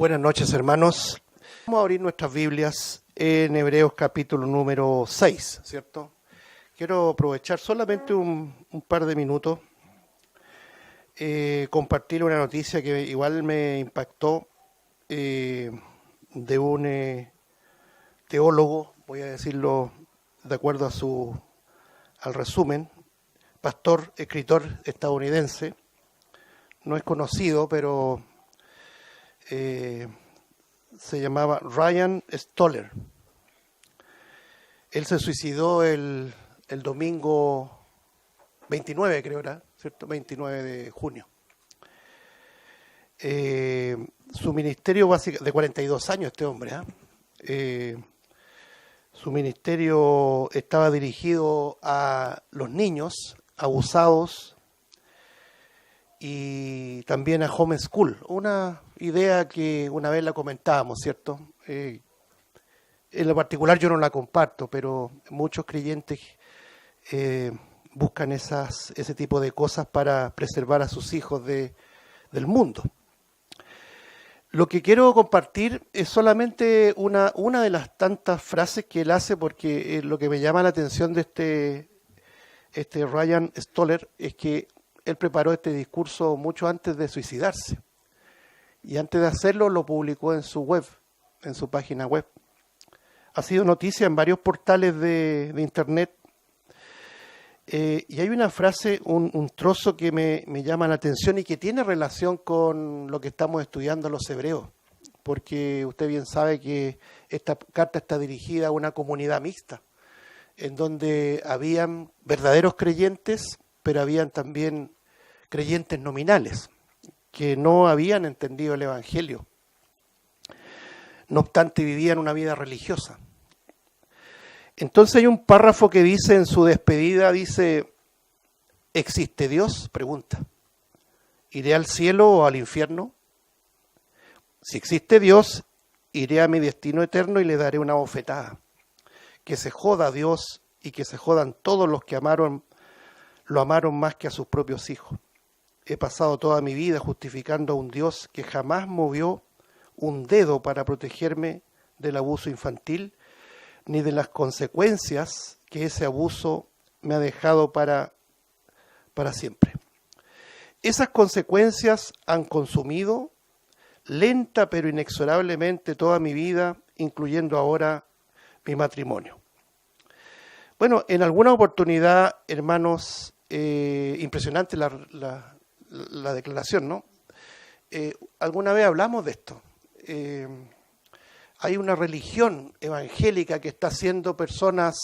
Buenas noches, hermanos. Vamos a abrir nuestras Biblias en Hebreos capítulo número 6, ¿cierto? Quiero aprovechar solamente un par de minutos, compartir una noticia que igual me impactó de un teólogo, voy a decirlo de acuerdo al resumen, pastor, escritor estadounidense. No es conocido, pero se llamaba Ryan Stoller. Él se suicidó el domingo 29, creo era, ¿cierto? 29 de junio. Su ministerio básicamente, de 42 años este hombre, su ministerio estaba dirigido a los niños abusados y también a homeschool, una idea que una vez la comentábamos, ¿cierto? En lo particular yo no la comparto, pero muchos creyentes buscan ese tipo de cosas para preservar a sus hijos del mundo. Lo que quiero compartir es solamente una de las tantas frases que él hace, porque lo que me llama la atención de este Ryan Stoller es que él preparó este discurso mucho antes de suicidarse. Y antes de hacerlo lo publicó en su web, en su página web. Ha sido noticia en varios portales de internet. Y hay una frase, un trozo que me llama la atención y que tiene relación con lo que estamos estudiando los hebreos. Porque usted bien sabe que esta carta está dirigida a una comunidad mixta, en donde habían verdaderos creyentes, pero habían también creyentes nominales, que no habían entendido el Evangelio. No obstante, vivían una vida religiosa. Entonces hay un párrafo que dice en su despedida, dice, ¿existe Dios? Pregunta. ¿Iré al cielo o al infierno? Si existe Dios, iré a mi destino eterno y le daré una bofetada. Que se joda Dios y que se jodan todos los que lo amaron más que a sus propios hijos. He pasado toda mi vida justificando a un Dios que jamás movió un dedo para protegerme del abuso infantil, ni de las consecuencias que ese abuso me ha dejado para siempre. Esas consecuencias han consumido lenta pero inexorablemente toda mi vida, incluyendo ahora mi matrimonio. Bueno, en alguna oportunidad, hermanos, impresionante la declaración, ¿no? Alguna vez hablamos de esto. Hay una religión evangélica que está haciendo personas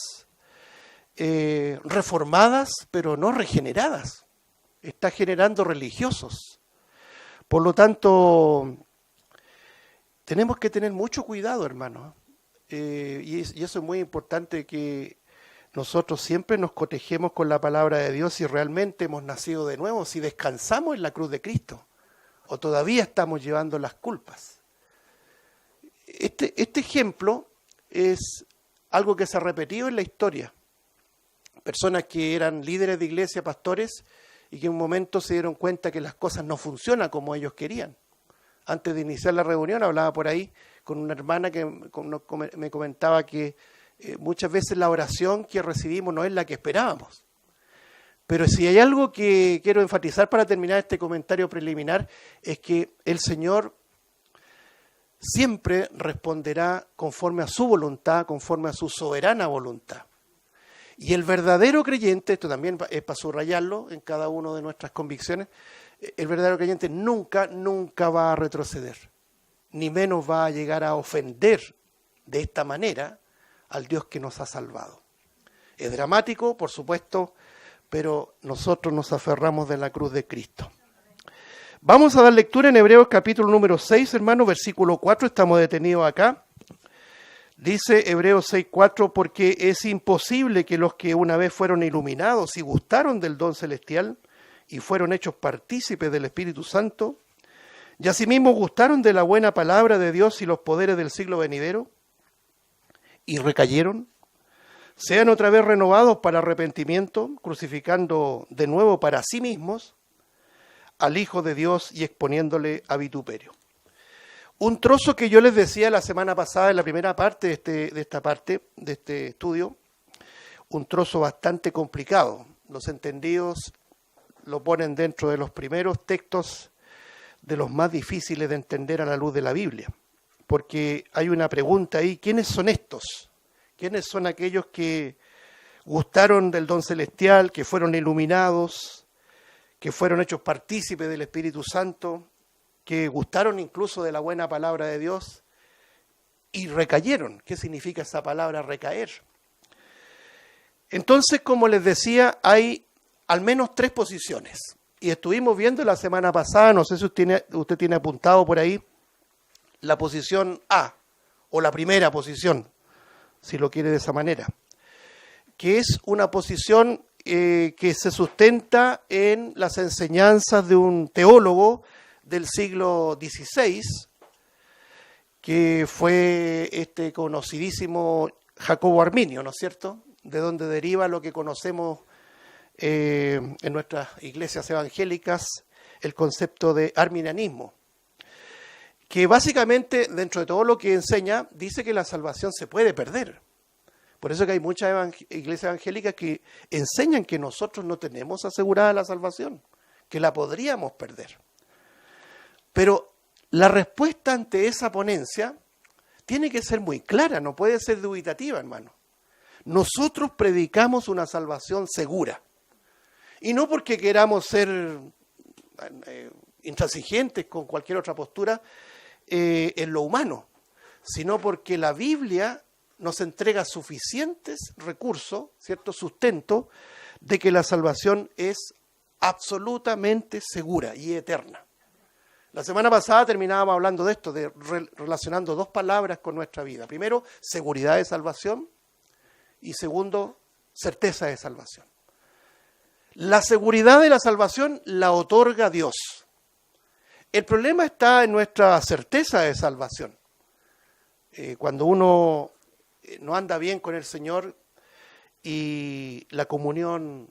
reformadas, pero no regeneradas. Está generando religiosos. Por lo tanto, tenemos que tener mucho cuidado, hermanos. Y eso es muy importante, que nosotros siempre nos cotejemos con la palabra de Dios si realmente hemos nacido de nuevo, si descansamos en la cruz de Cristo, o todavía estamos llevando las culpas. Este ejemplo es algo que se ha repetido en la historia. Personas que eran líderes de iglesia, pastores, y que en un momento se dieron cuenta que las cosas no funcionan como ellos querían. Antes de iniciar la reunión hablaba por ahí con una hermana que me comentaba que muchas veces la oración que recibimos no es la que esperábamos. Pero si hay algo que quiero enfatizar para terminar este comentario preliminar, es que el Señor siempre responderá conforme a su voluntad, conforme a su soberana voluntad. Y el verdadero creyente, esto también es para subrayarlo en cada una de nuestras convicciones, el verdadero creyente nunca va a retroceder, ni menos va a llegar a ofender de esta manera al Dios que nos ha salvado. Es dramático, por supuesto, pero nosotros nos aferramos de la cruz de Cristo. Vamos a dar lectura en Hebreos capítulo número 6, hermanos, versículo 4, estamos detenidos acá. Dice Hebreos 6:4, porque es imposible que los que una vez fueron iluminados y gustaron del don celestial y fueron hechos partícipes del Espíritu Santo, y asimismo gustaron de la buena palabra de Dios y los poderes del siglo venidero, y recayeron, sean otra vez renovados para arrepentimiento, crucificando de nuevo para sí mismos al Hijo de Dios y exponiéndole a vituperio. Un trozo que yo les decía la semana pasada en la primera parte de este estudio, un trozo bastante complicado. Los entendidos lo ponen dentro de los primeros textos de los más difíciles de entender a la luz de la Biblia. Porque hay una pregunta ahí, ¿quiénes son estos? ¿Quiénes son aquellos que gustaron del don celestial, que fueron iluminados, que fueron hechos partícipes del Espíritu Santo, que gustaron incluso de la buena palabra de Dios y recayeron? ¿Qué significa esa palabra recaer? Entonces, como les decía, hay al menos 3 posiciones. Y estuvimos viendo la semana pasada, no sé si usted tiene apuntado por ahí, la posición A, o la primera posición, si lo quiere de esa manera, que es una posición que se sustenta en las enseñanzas de un teólogo del siglo XVI, que fue este conocidísimo Jacobo Arminio, ¿no es cierto?, de donde deriva lo que conocemos en nuestras iglesias evangélicas, el concepto de arminianismo, que básicamente, dentro de todo lo que enseña, dice que la salvación se puede perder. Por eso que hay muchas iglesias evangélicas que enseñan que nosotros no tenemos asegurada la salvación, que la podríamos perder. Pero la respuesta ante esa ponencia tiene que ser muy clara, no puede ser dubitativa, hermano. Nosotros predicamos una salvación segura. Y no porque queramos ser intransigentes con cualquier otra postura en lo humano, sino porque la Biblia nos entrega suficientes recursos, cierto sustento, de que la salvación es absolutamente segura y eterna. La semana pasada terminábamos hablando de esto, relacionando 2 palabras con nuestra vida. Primero, seguridad de salvación, y segundo, certeza de salvación. La seguridad de la salvación la otorga Dios. El problema está en nuestra certeza de salvación. Cuando uno no anda bien con el Señor y la comunión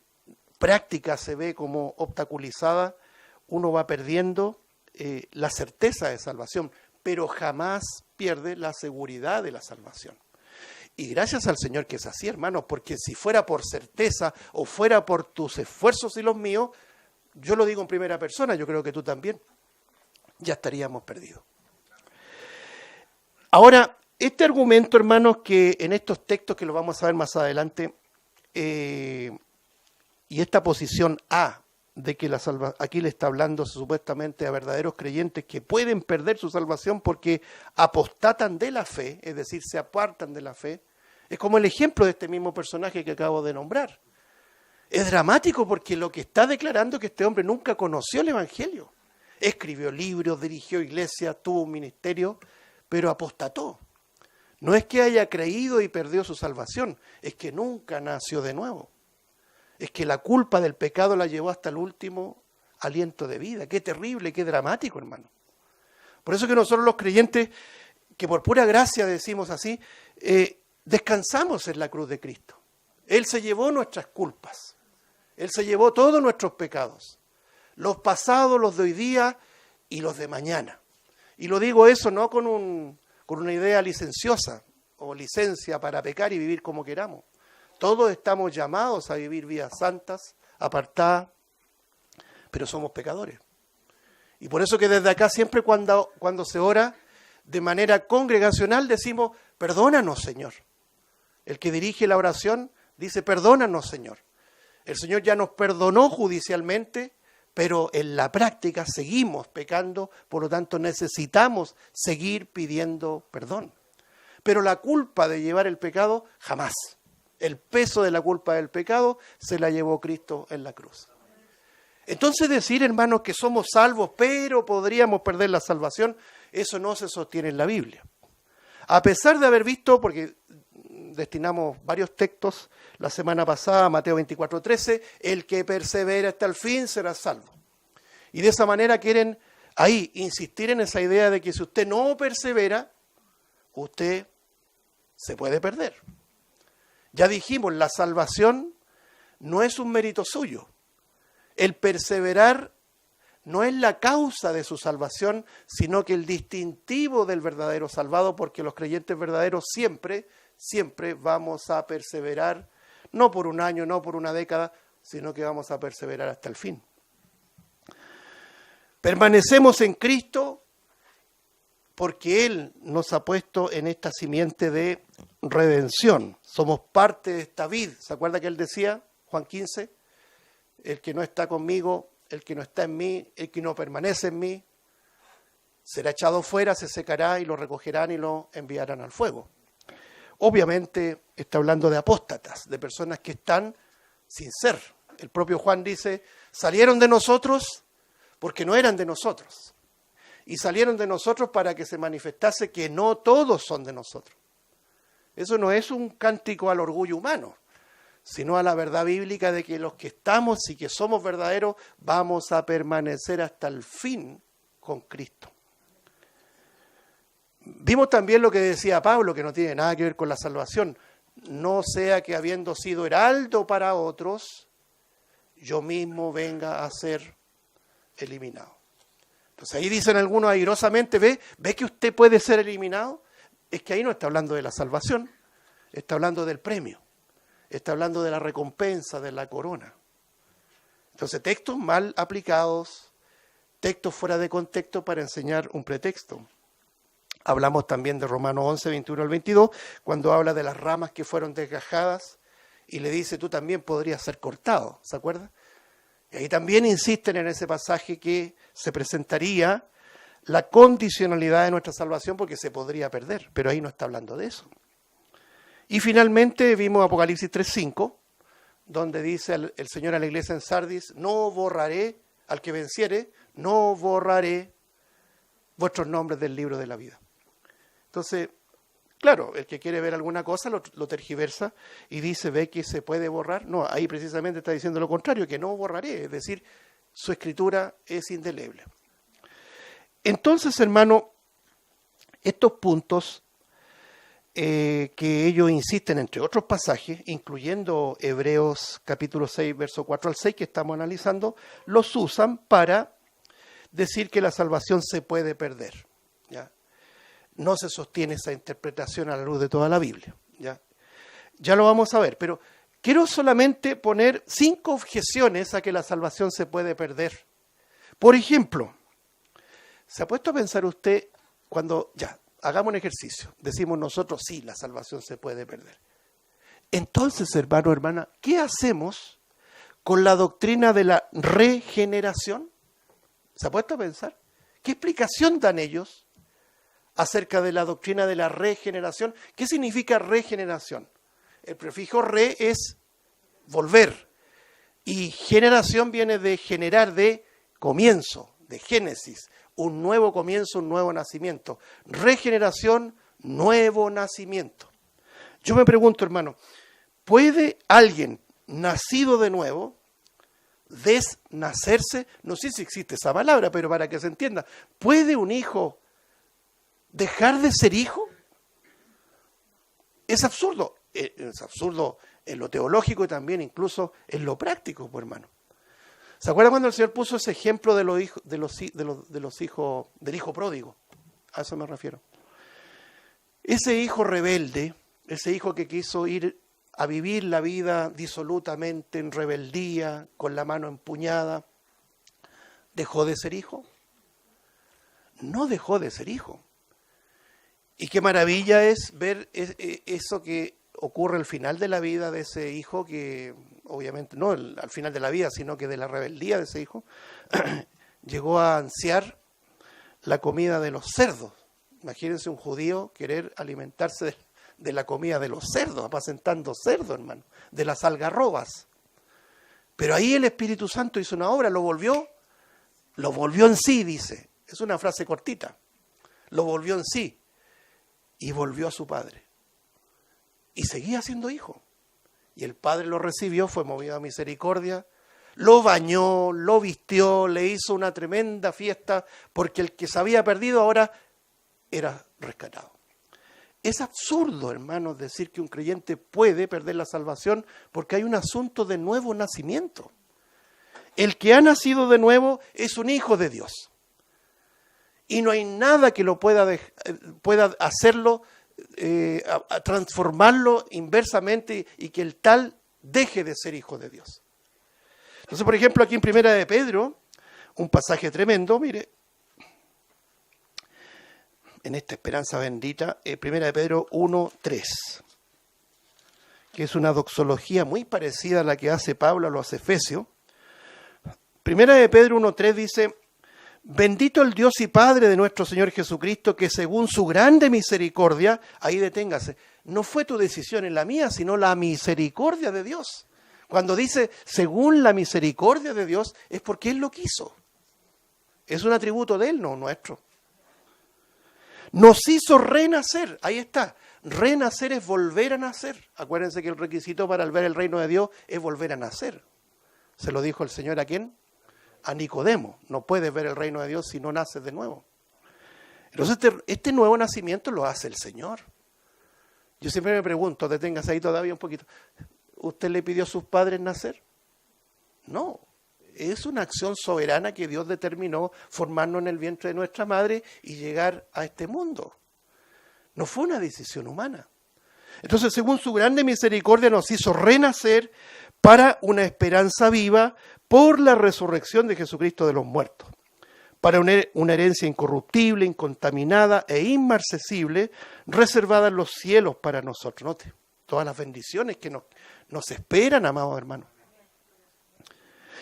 práctica se ve como obstaculizada, uno va perdiendo la certeza de salvación, pero jamás pierde la seguridad de la salvación. Y gracias al Señor que es así, hermanos, porque si fuera por certeza o fuera por tus esfuerzos y los míos, yo lo digo en primera persona, yo creo que tú también, ya estaríamos perdidos. Ahora, este argumento, hermanos, que en estos textos que lo vamos a ver más adelante, y esta posición A, de que aquí le está hablando supuestamente a verdaderos creyentes que pueden perder su salvación porque apostatan de la fe, es decir, se apartan de la fe, es como el ejemplo de este mismo personaje que acabo de nombrar. Es dramático porque lo que está declarando es que este hombre nunca conoció el Evangelio. Escribió libros, dirigió iglesias, tuvo un ministerio, pero apostató. No es que haya creído y perdió su salvación, es que nunca nació de nuevo. Es que la culpa del pecado la llevó hasta el último aliento de vida. Qué terrible, qué dramático, hermano. Por eso que nosotros los creyentes, que por pura gracia decimos así, descansamos en la cruz de Cristo. Él se llevó nuestras culpas. Él se llevó todos nuestros pecados. Los pasados, los de hoy día y los de mañana. Y lo digo eso no con una idea licenciosa o licencia para pecar y vivir como queramos. Todos estamos llamados a vivir vidas santas, apartadas, pero somos pecadores. Y por eso que desde acá siempre cuando se ora de manera congregacional decimos, perdónanos, Señor. El que dirige la oración dice, perdónanos, Señor. El Señor ya nos perdonó judicialmente, pero en la práctica seguimos pecando, por lo tanto necesitamos seguir pidiendo perdón. Pero la culpa de llevar el pecado, jamás. El peso de la culpa del pecado se la llevó Cristo en la cruz. Entonces decir, hermanos, que somos salvos, pero podríamos perder la salvación, eso no se sostiene en la Biblia. A pesar de haber visto, porque destinamos varios textos la semana pasada, Mateo 24:13, el que persevera hasta el fin será salvo. Y de esa manera quieren ahí insistir en esa idea de que si usted no persevera, usted se puede perder. Ya dijimos, la salvación no es un mérito suyo. El perseverar no es la causa de su salvación, sino que el distintivo del verdadero salvado, porque los creyentes verdaderos siempre, siempre vamos a perseverar, no por un año, no por una década, sino que vamos a perseverar hasta el fin. Permanecemos en Cristo porque Él nos ha puesto en esta simiente de redención. Somos parte de esta vid. ¿Se acuerda que Él decía, Juan 15? El que no está conmigo, el que no está en mí, el que no permanece en mí, será echado fuera, se secará y lo recogerán y lo enviarán al fuego. Obviamente está hablando de apóstatas, de personas que están sin ser. El propio Juan dice, salieron de nosotros porque no eran de nosotros. Y salieron de nosotros para que se manifestase que no todos son de nosotros. Eso no es un cántico al orgullo humano, sino a la verdad bíblica de que los que estamos y que somos verdaderos vamos a permanecer hasta el fin con Cristo. Vimos también lo que decía Pablo, que no tiene nada que ver con la salvación. No sea que habiendo sido heraldo para otros, yo mismo venga a ser eliminado. Entonces ahí dicen algunos airosamente, ¿ve que usted puede ser eliminado? Es que ahí no está hablando de la salvación, está hablando del premio, está hablando de la recompensa, de la corona. Entonces textos mal aplicados, textos fuera de contexto para enseñar un pretexto. Hablamos también de Romanos 11, 21 al 22, cuando habla de las ramas que fueron desgajadas y le dice, tú también podrías ser cortado, ¿se acuerda? Y ahí también insisten en ese pasaje que se presentaría la condicionalidad de nuestra salvación porque se podría perder, pero ahí no está hablando de eso. Y finalmente vimos Apocalipsis 3:5, donde dice el Señor a la iglesia en Sardis, no borraré, al que venciere, no borraré vuestros nombres del libro de la vida. Entonces, claro, el que quiere ver alguna cosa lo tergiversa y dice, ve que se puede borrar. No, ahí precisamente está diciendo lo contrario, que no borraré, es decir, su escritura es indeleble. Entonces, hermano, estos puntos que ellos insisten, entre otros pasajes, incluyendo Hebreos capítulo 6, verso 4 al 6, que estamos analizando, los usan para decir que la salvación se puede perder, ¿ya? No se sostiene esa interpretación a la luz de toda la Biblia, ya lo vamos a ver, pero quiero solamente poner 5 objeciones a que la salvación se puede perder. Por ejemplo, ¿se ha puesto a pensar usted cuando, hagamos un ejercicio, decimos nosotros, sí, la salvación se puede perder? Entonces, hermano, hermana, ¿qué hacemos con la doctrina de la regeneración? ¿Se ha puesto a pensar? ¿Qué explicación dan ellos acerca de la doctrina de la regeneración? ¿Qué significa regeneración? El prefijo re es volver y generación viene de generar, de comienzo, de génesis, un nuevo comienzo, un nuevo nacimiento. Regeneración, nuevo nacimiento. Yo me pregunto, hermano, ¿puede alguien nacido de nuevo desnacerse? No sé si existe esa palabra, pero para que se entienda, ¿puede un hijo dejar de ser hijo? Es absurdo en lo teológico y también incluso en lo práctico, pues, hermano. ¿Se acuerdan cuando el Señor puso ese ejemplo de los hijos, del hijo pródigo? A eso me refiero. Ese hijo rebelde, ese hijo que quiso ir a vivir la vida disolutamente en rebeldía, con la mano empuñada, ¿dejó de ser hijo? No dejó de ser hijo. Y qué maravilla es ver eso que ocurre al final de la vida de ese hijo, que obviamente no al final de la vida, sino que de la rebeldía de ese hijo, llegó a ansiar la comida de los cerdos. Imagínense un judío querer alimentarse de la comida de los cerdos, apacentando cerdos, hermano, de las algarrobas. Pero ahí el Espíritu Santo hizo una obra, lo volvió en sí, dice. Es una frase cortita. Lo volvió en sí. Y volvió a su padre. Y seguía siendo hijo. Y el padre lo recibió, fue movido a misericordia, lo bañó, lo vistió, le hizo una tremenda fiesta, porque el que se había perdido ahora era rescatado. Es absurdo, hermanos, decir que un creyente puede perder la salvación porque hay un asunto de nuevo nacimiento. El que ha nacido de nuevo es un hijo de Dios. Y no hay nada que lo pueda hacerlo, a transformarlo inversamente y que el tal deje de ser hijo de Dios. Entonces, por ejemplo, aquí en Primera de Pedro, un pasaje tremendo, mire, en esta esperanza bendita, Primera de Pedro 1:3, que es una doxología muy parecida a la que hace Pablo a los Efesios. Primera de Pedro 1:3 dice: bendito el Dios y Padre de nuestro Señor Jesucristo, que según su grande misericordia, ahí deténgase, no fue tu decisión en la mía, sino la misericordia de Dios. Cuando dice según la misericordia de Dios, es porque Él lo quiso. Es un atributo de Él, no nuestro. Nos hizo renacer, ahí está. Renacer es volver a nacer. Acuérdense que el requisito para ver el reino de Dios es volver a nacer. Se lo dijo el Señor ¿a quién? A Nicodemo. No puedes ver el reino de Dios si no naces de nuevo. Entonces este nuevo nacimiento lo hace el Señor. Yo siempre me pregunto, deténgase ahí todavía un poquito, ¿usted le pidió a sus padres nacer? No, es una acción soberana que Dios determinó formarnos en el vientre de nuestra madre y llegar a este mundo. No fue una decisión humana. Entonces, según su grande misericordia, nos hizo renacer para una esperanza viva por la resurrección de Jesucristo de los muertos, para una herencia incorruptible, incontaminada e inmarcesible, reservada en los cielos para nosotros. Note, todas las bendiciones que nos esperan, amados hermanos.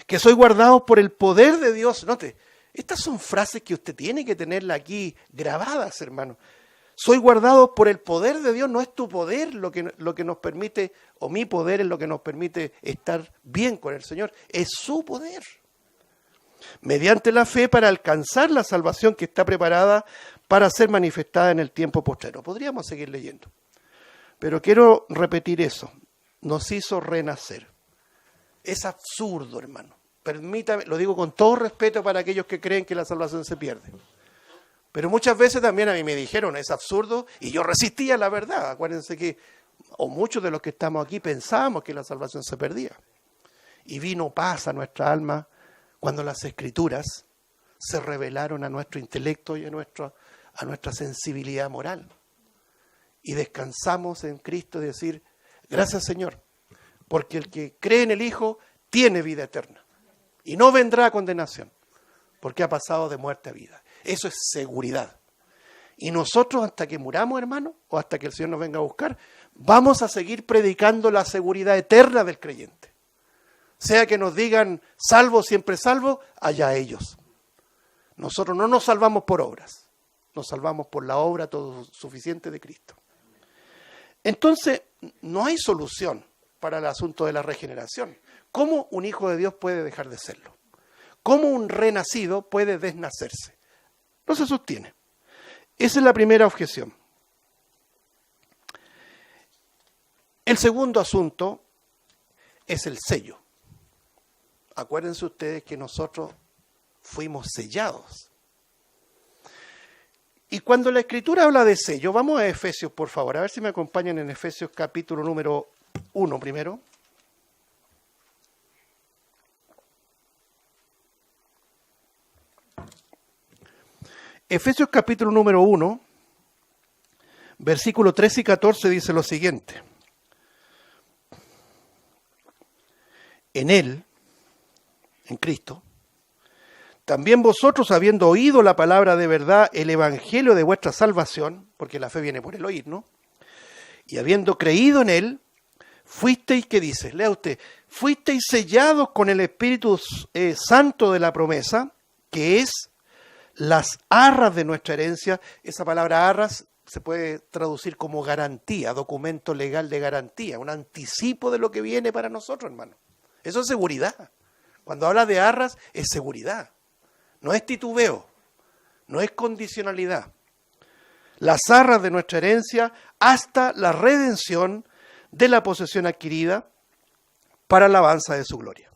Que soy guardados por el poder de Dios. Note, estas son frases que usted tiene que tenerla aquí grabadas, hermano. Soy guardado por el poder de Dios, no es tu poder lo que nos permite, o mi poder es lo que nos permite estar bien con el Señor, es su poder. Mediante la fe para alcanzar la salvación que está preparada para ser manifestada en el tiempo postrero. Podríamos seguir leyendo, pero quiero repetir eso. Nos hizo renacer. Es absurdo, hermano. Permítame, lo digo con todo respeto para aquellos que creen que la salvación se pierde. Pero muchas veces también a mí me dijeron, es absurdo, y yo resistía la verdad. Acuérdense que, o muchos de los que estamos aquí pensábamos que la salvación se perdía. Y vino paz a nuestra alma cuando las Escrituras se revelaron a nuestro intelecto y a nuestra sensibilidad moral. Y descansamos en Cristo y decir, gracias Señor, porque el que cree en el Hijo tiene vida eterna. Y no vendrá a condenación, porque ha pasado de muerte a vida. Eso es seguridad. Y nosotros hasta que muramos, hermano, o hasta que el Señor nos venga a buscar, vamos a seguir predicando la seguridad eterna del creyente. Sea que nos digan salvo, siempre salvo, allá ellos. Nosotros no nos salvamos por obras, nos salvamos por la obra todo suficiente de Cristo. Entonces, no hay solución para el asunto de la regeneración. ¿Cómo un hijo de Dios puede dejar de serlo? ¿Cómo un renacido puede desnacerse? No se sostiene. Esa es la primera objeción. El segundo asunto es el sello. Acuérdense ustedes que nosotros fuimos sellados. Y cuando la Escritura habla de sello, vamos a Efesios, por favor, a ver si me acompañan en Efesios capítulo número 1 primero. Efesios capítulo número 1, versículo 13 y 14 dice lo siguiente. En Él, en Cristo, también vosotros, habiendo oído la palabra de verdad, el evangelio de vuestra salvación, porque la fe viene por el oír, ¿no? Y habiendo creído en Él, fuisteis, ¿qué dice? Lea usted, fuisteis sellados con el Espíritu Santo de la promesa, que es las arras de nuestra herencia. Esa palabra arras se puede traducir como garantía, documento legal de garantía, un anticipo de lo que viene para nosotros, hermano. Eso es seguridad. Cuando habla de arras, es seguridad. No es titubeo, no es condicionalidad. Las arras de nuestra herencia hasta la redención de la posesión adquirida para la alabanza de su gloria.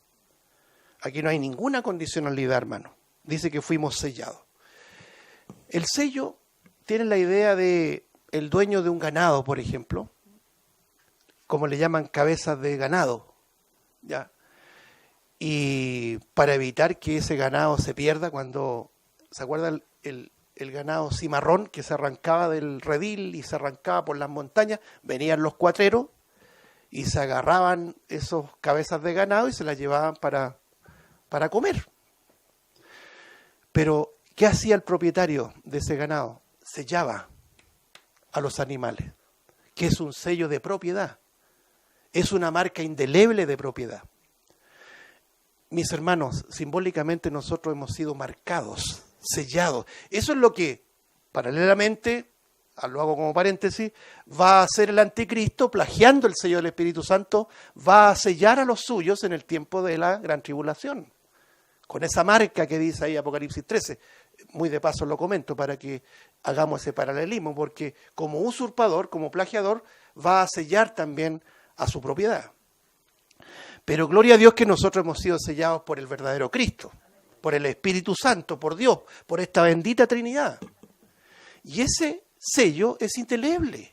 Aquí no hay ninguna condicionalidad, hermano. Dice que fuimos sellados. El sello tiene la idea de el dueño de un ganado, por ejemplo, como le llaman cabezas de ganado, ¿ya? Y para evitar que ese ganado se pierda, cuando, ¿se acuerdan el ganado cimarrón que se arrancaba del redil y se arrancaba por las montañas? Venían los cuatreros y se agarraban esos cabezas de ganado y se las llevaban para comer. Pero, ¿qué hacía el propietario de ese ganado? Sellaba a los animales, que es un sello de propiedad. Es una marca indeleble de propiedad. Mis hermanos, simbólicamente nosotros hemos sido marcados, sellados. Eso es lo que, paralelamente, lo hago como paréntesis, va a hacer el anticristo, plagiando el sello del Espíritu Santo, va a sellar a los suyos en el tiempo de la gran tribulación. Con esa marca que dice ahí Apocalipsis 13. Muy de paso lo comento para que hagamos ese paralelismo, porque como usurpador, como plagiador, va a sellar también a su propiedad. Pero gloria a Dios que nosotros hemos sido sellados por el verdadero Cristo, por el Espíritu Santo, por Dios, por esta bendita Trinidad. Y ese sello es indeleble.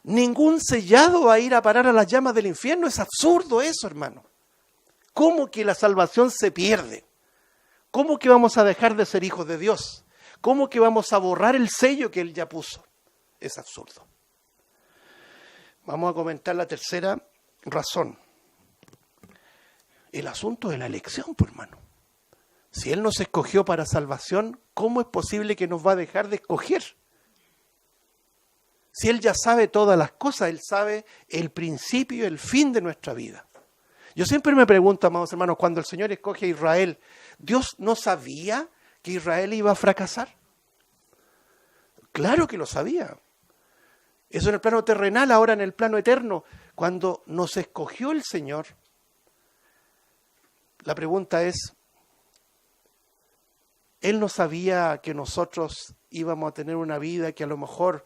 Ningún sellado va a ir a parar a las llamas del infierno. Es absurdo eso, hermano. ¿Cómo que la salvación se pierde? ¿Cómo que vamos a dejar de ser hijos de Dios? ¿Cómo que vamos a borrar el sello que Él ya puso? Es absurdo. Vamos a comentar la tercera razón. El asunto de la elección, pues, hermano. Si Él nos escogió para salvación, ¿cómo es posible que nos va a dejar de escoger? Si Él ya sabe todas las cosas, Él sabe el principio y el fin de nuestra vida. Yo siempre me pregunto, amados hermanos, cuando el Señor escoge a Israel, ¿Dios no sabía que Israel iba a fracasar? Claro que lo sabía. Eso en el plano terrenal, ahora en el plano eterno. Cuando nos escogió el Señor, la pregunta es, Él no sabía que nosotros íbamos a tener una vida que a lo mejor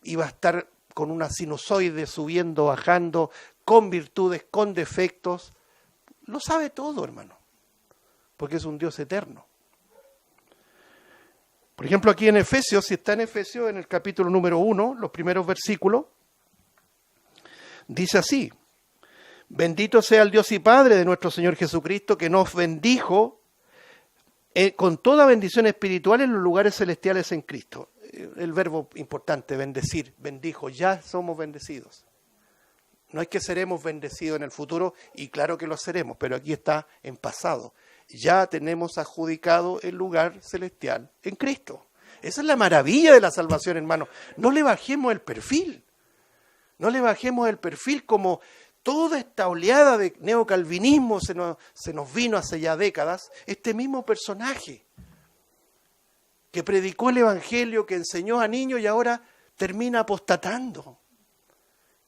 iba a estar con una sinusoide subiendo, bajando, con virtudes, con defectos. Lo sabe todo, hermano, porque es un Dios eterno. Por ejemplo, aquí en Efesios, si está en Efesios, en el capítulo número 1, los primeros versículos, dice así: bendito sea el Dios y Padre de nuestro Señor Jesucristo, que nos bendijo con toda bendición espiritual en los lugares celestiales en Cristo. El verbo importante, bendecir, bendijo, ya somos bendecidos. No es que seremos bendecidos en el futuro, y claro que lo seremos, pero aquí está en pasado. Ya tenemos adjudicado el lugar celestial en Cristo. Esa es la maravilla de la salvación, hermano. No le bajemos el perfil. No le bajemos el perfil como toda esta oleada de neocalvinismo se nos vino hace ya décadas. Este mismo personaje que predicó el Evangelio, que enseñó a niños y ahora termina apostatando.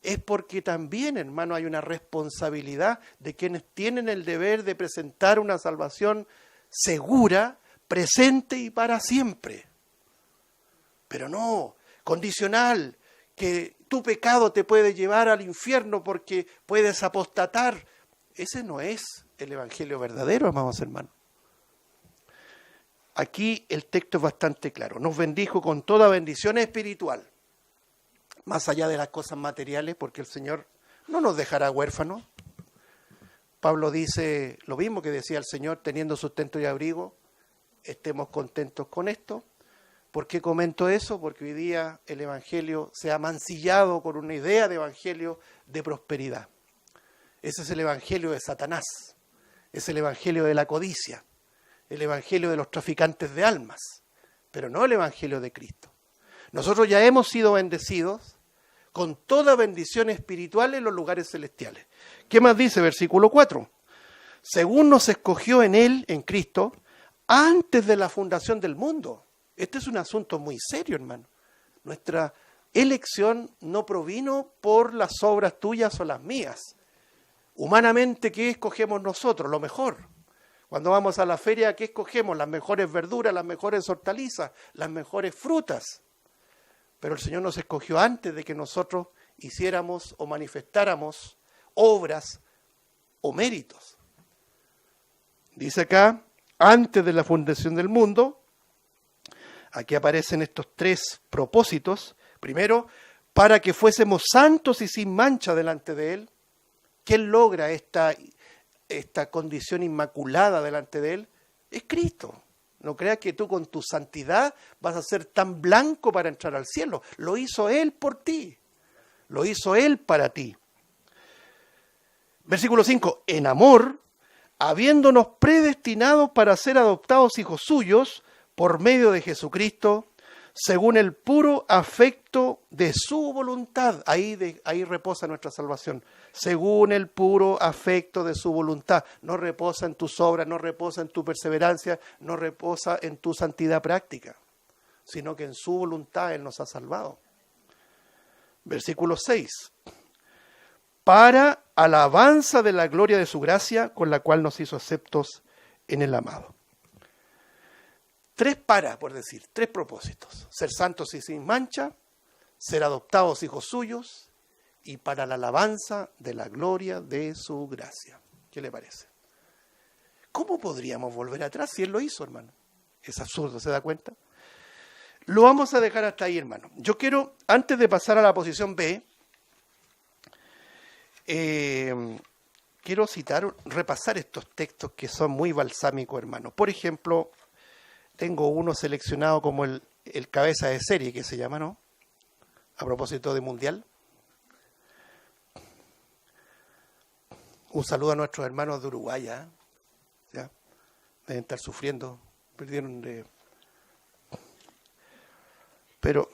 Es porque también, hermano, hay una responsabilidad de quienes tienen el deber de presentar una salvación segura, presente y para siempre. Pero no, condicional, que tu pecado te puede llevar al infierno porque puedes apostatar. Ese no es el Evangelio verdadero, amados hermanos. Aquí el texto es bastante claro. Nos bendijo con toda bendición espiritual, más allá de las cosas materiales, porque el Señor no nos dejará huérfanos. Pablo dice lo mismo que decía el Señor: teniendo sustento y abrigo, estemos contentos con esto. ¿Por qué comento eso? Porque hoy día el Evangelio se ha mancillado con una idea de Evangelio de prosperidad. Ese es el Evangelio de Satanás, es el Evangelio de la codicia, el Evangelio de los traficantes de almas, pero no el Evangelio de Cristo. Nosotros ya hemos sido bendecidos con toda bendición espiritual en los lugares celestiales. ¿Qué más dice? Versículo 4. Según nos escogió en Él, en Cristo, antes de la fundación del mundo. Este es un asunto muy serio, hermano. Nuestra elección no provino por las obras tuyas o las mías. Humanamente, ¿qué escogemos nosotros? Lo mejor. Cuando vamos a la feria, ¿qué escogemos? Las mejores verduras, las mejores hortalizas, las mejores frutas. Pero el Señor nos escogió antes de que nosotros hiciéramos o manifestáramos obras o méritos. Dice acá, antes de la fundación del mundo, aquí aparecen estos tres propósitos. Primero, para que fuésemos santos y sin mancha delante de Él. ¿Quién logra esta esta condición inmaculada delante de Él, es Cristo. No creas que tú con tu santidad vas a ser tan blanco para entrar al cielo. Lo hizo Él por ti. Lo hizo Él para ti. Versículo 5. En amor, habiéndonos predestinados para ser adoptados hijos suyos por medio de Jesucristo, según el puro afecto de su voluntad. Ahí reposa nuestra salvación. Según el puro afecto de su voluntad. No reposa en tus obras, no reposa en tu perseverancia, no reposa en tu santidad práctica, sino que en su voluntad Él nos ha salvado. Versículo 6. Para alabanza de la gloria de su gracia, con la cual nos hizo aceptos en el amado. Tres propósitos. Ser santos y sin mancha, ser adoptados hijos suyos y para la alabanza de la gloria de su gracia. ¿Qué le parece? ¿Cómo podríamos volver atrás si Él lo hizo, hermano? Es absurdo, ¿se da cuenta? Lo vamos a dejar hasta ahí, hermano. Yo quiero, antes de pasar a la posición B, quiero repasar estos textos que son muy balsámicos, hermano. Por ejemplo, tengo uno seleccionado como el cabeza de serie, que se llama, ¿no? A propósito de Mundial. Un saludo a nuestros hermanos de Uruguay, ¿ya? Deben estar sufriendo, pero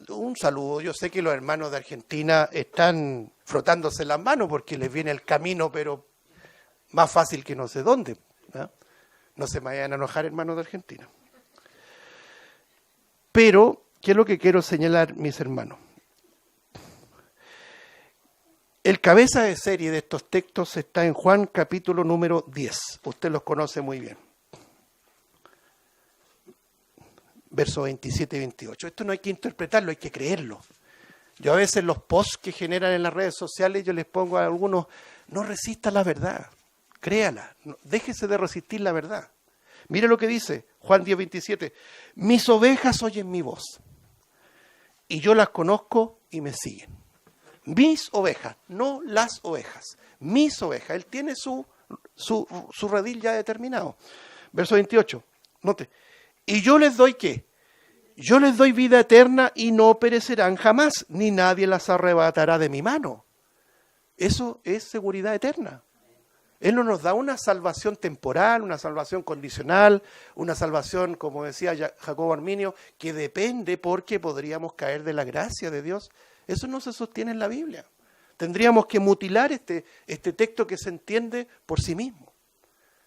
un saludo. Yo sé que los hermanos de Argentina están frotándose las manos porque les viene el camino, pero más fácil que no sé dónde, ¿ya? No se me vayan a enojar, hermanos de Argentina. Pero, ¿qué es lo que quiero señalar, mis hermanos? El cabeza de serie de estos textos está en Juan capítulo número 10. Usted los conoce muy bien. Versos 27 y 28. Esto no hay que interpretarlo, hay que creerlo. Yo a veces los posts que generan en las redes sociales, yo les pongo a algunos, no resista la verdad, créala, déjese de resistir la verdad. Mire lo que dice Juan 10, 27. Mis ovejas oyen mi voz, y yo las conozco y me siguen. Mis ovejas, no las ovejas, mis ovejas. Él tiene su redil ya determinado. Verso 28, note. Y yo les doy ¿qué? Yo les doy vida eterna y no perecerán jamás, ni nadie las arrebatará de mi mano. Eso es seguridad eterna. Él no nos da una salvación temporal, una salvación condicional, una salvación, como decía Jacobo Arminio, que depende porque podríamos caer de la gracia de Dios. Eso no se sostiene en la Biblia. Tendríamos que mutilar este texto que se entiende por sí mismo.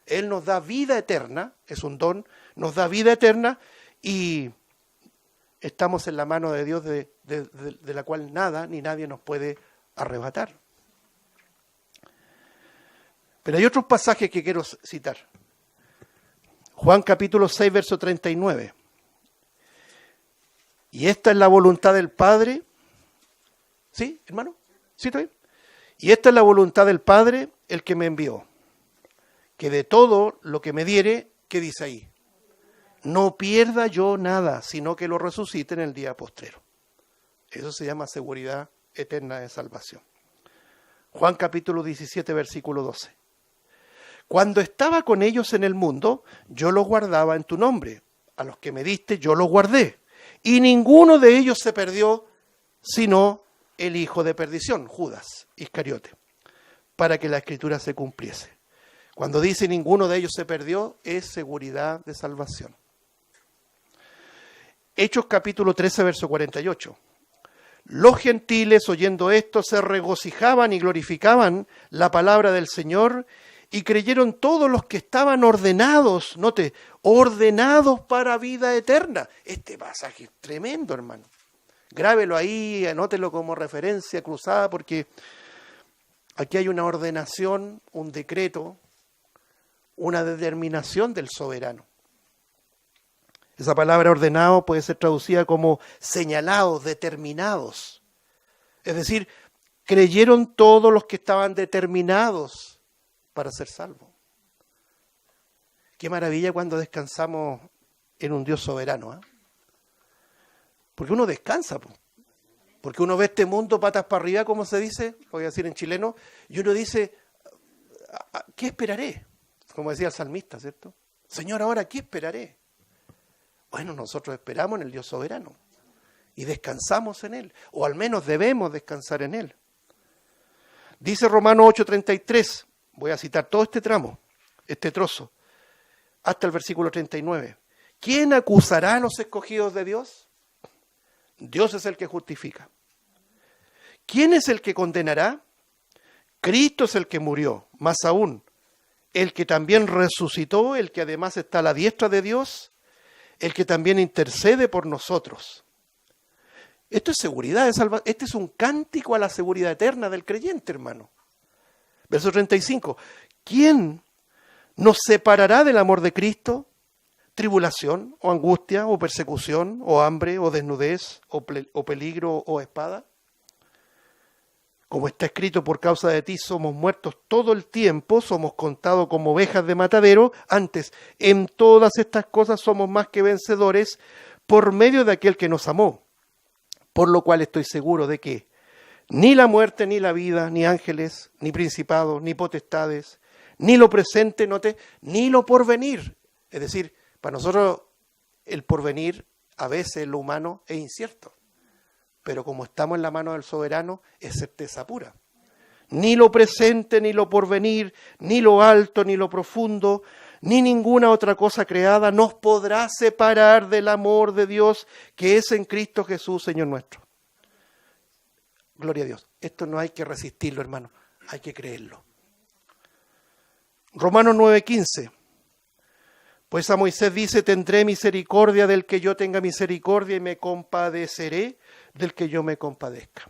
Él nos da vida eterna, es un don, nos da vida eterna y estamos en la mano de Dios de la cual nada ni nadie nos puede arrebatar. Pero hay otros pasajes que quiero citar. Juan capítulo 6, verso 39. Y esta es la voluntad del Padre. ¿Sí, hermano? ¿Sí, estoy? Y esta es la voluntad del Padre, el que me envió. Que de todo lo que me diere, ¿qué dice ahí? No pierda yo nada, sino que lo resucite en el día postrero. Eso se llama seguridad eterna de salvación. Juan capítulo 17, versículo 12. Cuando estaba con ellos en el mundo, yo los guardaba en tu nombre. A los que me diste, yo los guardé. Y ninguno de ellos se perdió, sino el hijo de perdición, Judas Iscariote, para que la escritura se cumpliese. Cuando dice ninguno de ellos se perdió, es seguridad de salvación. Hechos capítulo 13, verso 48. Los gentiles, oyendo esto, se regocijaban y glorificaban la palabra del Señor, y creyeron todos los que estaban ordenados, note, ordenados para vida eterna. Este pasaje es tremendo, hermano. Grábelo ahí, anótelo como referencia cruzada, porque aquí hay una ordenación, un decreto, una determinación del soberano. Esa palabra ordenado puede ser traducida como señalados, determinados. Es decir, creyeron todos los que estaban determinados para ser salvos. Qué maravilla cuando descansamos en un Dios soberano, ¿eh? Porque uno descansa, porque uno ve este mundo patas para arriba, como se dice, voy a decir en chileno, y uno dice, ¿qué esperaré? Como decía el salmista, ¿cierto? Señor, ahora, ¿qué esperaré? Bueno, nosotros esperamos en el Dios soberano y descansamos en Él, o al menos debemos descansar en Él. Dice Romanos 8:33, voy a citar todo este tramo, este trozo, hasta el versículo 39. ¿Quién acusará a los escogidos de Dios? Dios es el que justifica. ¿Quién es el que condenará? Cristo es el que murió, más aún, el que también resucitó, el que además está a la diestra de Dios, el que también intercede por nosotros. Esto es seguridad de salvación. Este es un cántico a la seguridad eterna del creyente, hermano. Verso 35. ¿Quién nos separará del amor de Cristo? ¿Tribulación, o angustia, o persecución, o hambre, o desnudez, o peligro, o espada? Como está escrito, por causa de ti somos muertos todo el tiempo, somos contados como ovejas de matadero. Antes, en todas estas cosas somos más que vencedores por medio de aquel que nos amó. Por lo cual estoy seguro de que ni la muerte, ni la vida, ni ángeles, ni principados, ni potestades, ni lo presente, ni lo porvenir. Es decir, para nosotros el porvenir, a veces lo humano, es incierto. Pero como estamos en la mano del soberano, es certeza pura. Ni lo presente, ni lo porvenir, ni lo alto, ni lo profundo, ni ninguna otra cosa creada nos podrá separar del amor de Dios que es en Cristo Jesús, Señor nuestro. Gloria a Dios. Esto no hay que resistirlo, hermano. Hay que creerlo. Romanos 9:15. Pues a Moisés dice, tendré misericordia del que yo tenga misericordia y me compadeceré del que yo me compadezca.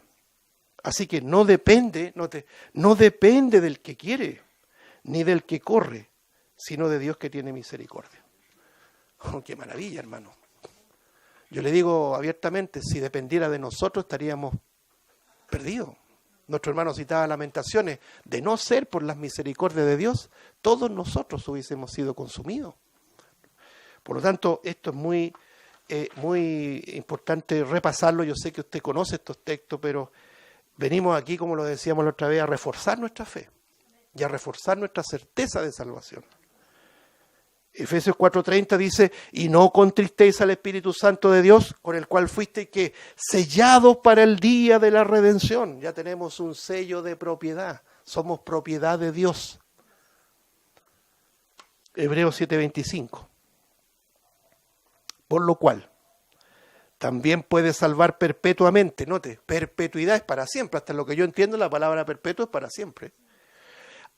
Así que no depende del que quiere, ni del que corre, sino de Dios que tiene misericordia. Oh, qué maravilla, hermano. Yo le digo abiertamente, si dependiera de nosotros estaríamos perdidos. Nuestro hermano citaba Lamentaciones, de no ser por las misericordias de Dios, todos nosotros hubiésemos sido consumidos. Por lo tanto, esto es muy importante repasarlo. Yo sé que usted conoce estos textos, pero venimos aquí, como lo decíamos la otra vez, a reforzar nuestra fe y a reforzar nuestra certeza de salvación. Efesios 4:30 dice, y no contristéis al Espíritu Santo de Dios, con el cual fuisteis que sellados para el día de la redención. Ya tenemos un sello de propiedad, somos propiedad de Dios. Hebreos 7:25. Por lo cual, también puede salvar perpetuamente. Note, perpetuidad es para siempre. Hasta lo que yo entiendo, la palabra perpetuo es para siempre.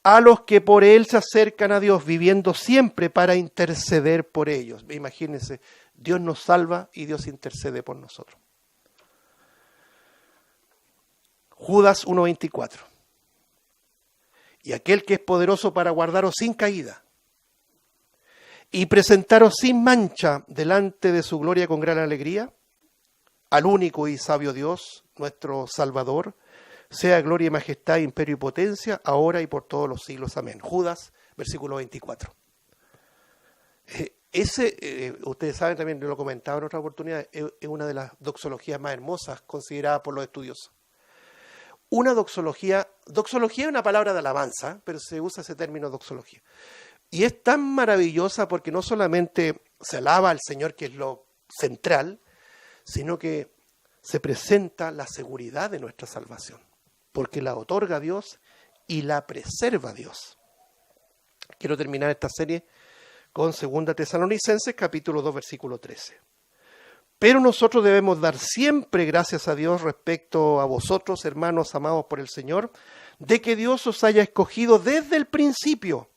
A los que por Él se acercan a Dios, viviendo siempre para interceder por ellos. Imagínense, Dios nos salva y Dios intercede por nosotros. Judas 1:24. Y aquel que es poderoso para guardaros sin caída y presentaros sin mancha delante de su gloria con gran alegría, al único y sabio Dios, nuestro Salvador, sea gloria y majestad, imperio y potencia, ahora y por todos los siglos. Amén. Judas, versículo 24. Ustedes saben, también lo comentaba en otra oportunidad, es una de las doxologías más hermosas consideradas por los estudiosos. Una doxología es una palabra de alabanza, pero se usa ese término doxología. Y es tan maravillosa porque no solamente se alaba al Señor, que es lo central, sino que se presenta la seguridad de nuestra salvación, porque la otorga Dios y la preserva Dios. Quiero terminar esta serie con 2 Tesalonicenses, capítulo 2, versículo 13. Pero nosotros debemos dar siempre gracias a Dios respecto a vosotros, hermanos amados por el Señor, de que Dios os haya escogido desde el principio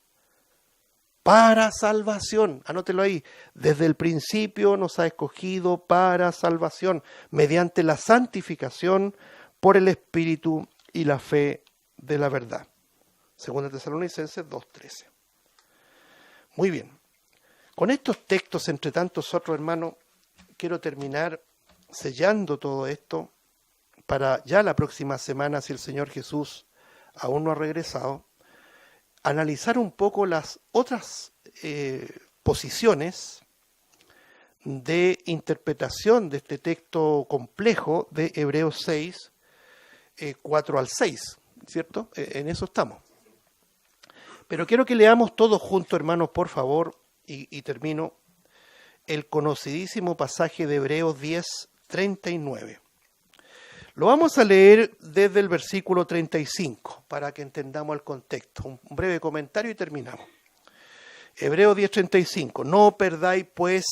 para salvación. Anótelo ahí. Desde el principio nos ha escogido para salvación, mediante la santificación por el Espíritu y la fe de la verdad. 2 Tesalonicenses 2:13. Muy bien. Con estos textos, entre tantos otros, hermanos, quiero terminar sellando todo esto para ya la próxima semana, si el Señor Jesús aún no ha regresado, analizar un poco las otras posiciones de interpretación de este texto complejo de Hebreos 6, 4 al 6, ¿cierto? En eso estamos. Pero quiero que leamos todos juntos, hermanos, por favor, y termino, el conocidísimo pasaje de Hebreos 10, 39. Lo vamos a leer desde el versículo 35, para que entendamos el contexto. Un breve comentario y terminamos. Hebreos 10, 35. No perdáis, pues,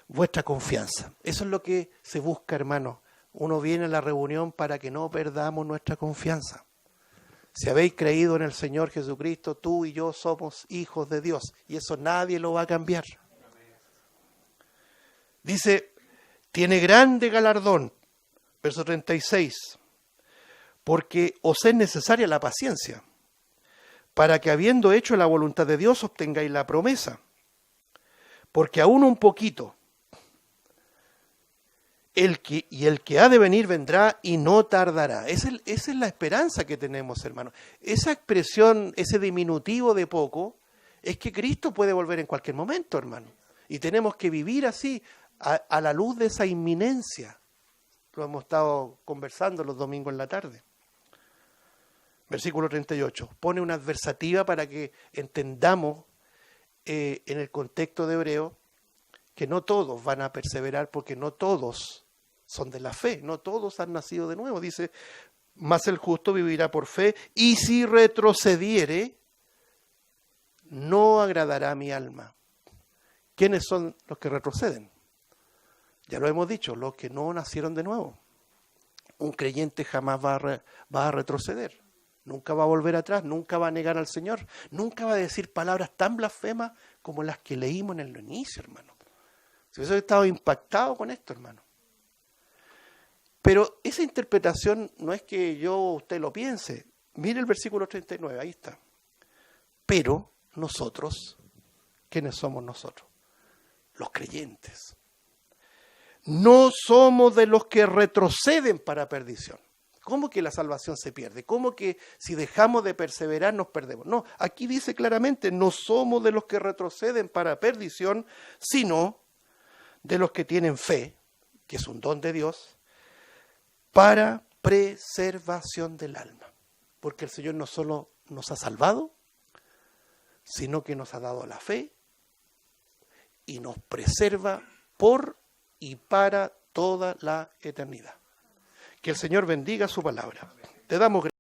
vuestra confianza. Eso es lo que se busca, hermanos. Uno viene a la reunión para que no perdamos nuestra confianza. Si habéis creído en el Señor Jesucristo, tú y yo somos hijos de Dios. Y eso nadie lo va a cambiar. Dice, tiene grande galardón. Verso 36. Porque os es necesaria la paciencia, para que habiendo hecho la voluntad de Dios obtengáis la promesa. Porque aún un poquito, el que ha de venir vendrá y no tardará. Esa es la esperanza que tenemos, hermanos. Esa expresión, ese diminutivo de poco, es que Cristo puede volver en cualquier momento, hermano. Y tenemos que vivir así, a la luz de esa inminencia. Lo hemos estado conversando los domingos en la tarde. Versículo 38. Pone una adversativa para que entendamos en el contexto de Hebreo que no todos van a perseverar, porque no todos son de la fe, no todos han nacido de nuevo. Dice, mas el justo vivirá por fe, y si retrocediere, no agradará a mi alma. ¿Quiénes son los que retroceden? Ya lo hemos dicho, los que no nacieron de nuevo. Un creyente jamás va a retroceder, nunca va a volver atrás, nunca va a negar al Señor, nunca va a decir palabras tan blasfemas como las que leímos en el inicio, hermano. Si hubiese estado impactado con esto, hermano. Pero esa interpretación no es que usted lo piense. Mire el versículo 39, ahí está. Pero nosotros, ¿quiénes somos nosotros? Los creyentes. No somos de los que retroceden para perdición. ¿Cómo que la salvación se pierde? ¿Cómo que si dejamos de perseverar nos perdemos? No, aquí dice claramente, no somos de los que retroceden para perdición, sino de los que tienen fe, que es un don de Dios, para preservación del alma. Porque el Señor no solo nos ha salvado, sino que nos ha dado la fe y nos preserva por y para toda la eternidad. Que el Señor bendiga su palabra. Te damos gracias.